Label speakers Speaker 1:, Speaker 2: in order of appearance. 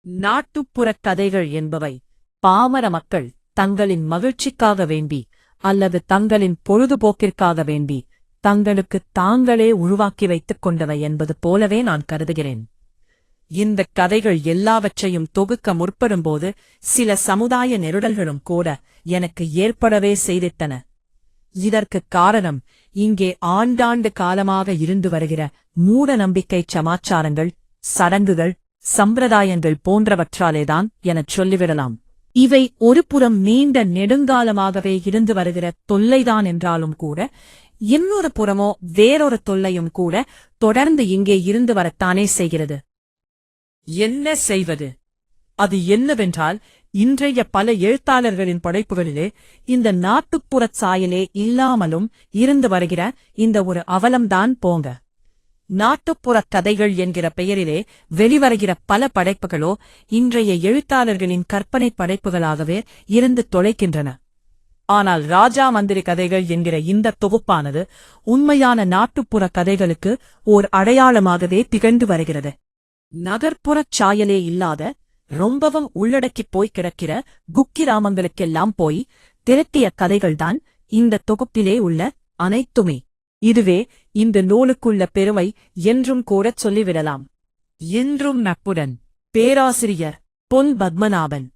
Speaker 1: நாட்டுப்புறக் கதைகள் என்பவை பாமர மக்கள் தங்களின் மகிழ்ச்சிக்காக வேண்டி அல்லது தங்களின் பொழுதுபோக்கிற்காக வேண்டி தங்களுக்குத் தாங்களே உருவாக்கி வைத்துக் கொண்டவை என்பது போலவே நான் கருதுகிறேன். இந்தக் கதைகள் எல்லாவற்றையும் தொகுக்க முற்படும்போது சில சமுதாய நெருடல்களும் கூட எனக்கு ஏற்படவே செய்திட்டன. இதற்குக் காரணம் இங்கே ஆண்டாண்டு காலமாக இருந்து வருகிற மூட நம்பிக்கைச் சமாச்சாரங்கள், சடங்குகள், சம்பிரதாயங்கள் போன்றவற்றாலேதான் எனச் சொல்லிவிடலாம். இவை ஒருபுறம் நீண்ட நெடுங்காலமாகவே இருந்து வருகிற தொல்லைதான் என்றாலும் கூட, இன்னொரு புறமோ வேறொரு தொல்லையும் கூட தொடர்ந்து இங்கே இருந்து வரத்தானே செய்கிறது. என்ன செய்வது? அது என்னவென்றால், இன்றைய பல எழுத்தாளர்களின் படைப்புகளிலே இந்த நாட்டுப்புறச் சாயலே இல்லாமலும் இருந்து வருகிற இந்த ஒரு அவலம்தான் போங்க. நாட்டுப்புறக் கதைகள் என்கிற பெயரிலே வெளிவருகிற பல படைப்புகளோ இன்றைய எழுத்தாளர்களின் கற்பனை படைப்புகளாகவே இருந்து தொலைக்கின்றன. ஆனால் ராஜா மந்திரி கதைகள் என்கிற இந்த தொகுப்பானது உண்மையான நாட்டுப்புற கதைகளுக்கு ஓர் அடையாளமாகவே திகழ்ந்து வருகிறது. நகர்ப்புறச் சாயலே இல்லாத, ரொம்பவும் உள்ளடக்கிப் போய் கிடக்கிற குக்கிராமங்களுக்கெல்லாம் போய் திரட்டிய கதைகள்தான் இந்த தொகுப்பிலே உள்ள அனைத்துமே. இதுவே இந்த நூலுக்குள்ள பெருமை என்றும் கூடச் சொல்லிவிடலாம். என்றும் நட்புடன் பேராசிரியர் பொன் பத்மநாபன்.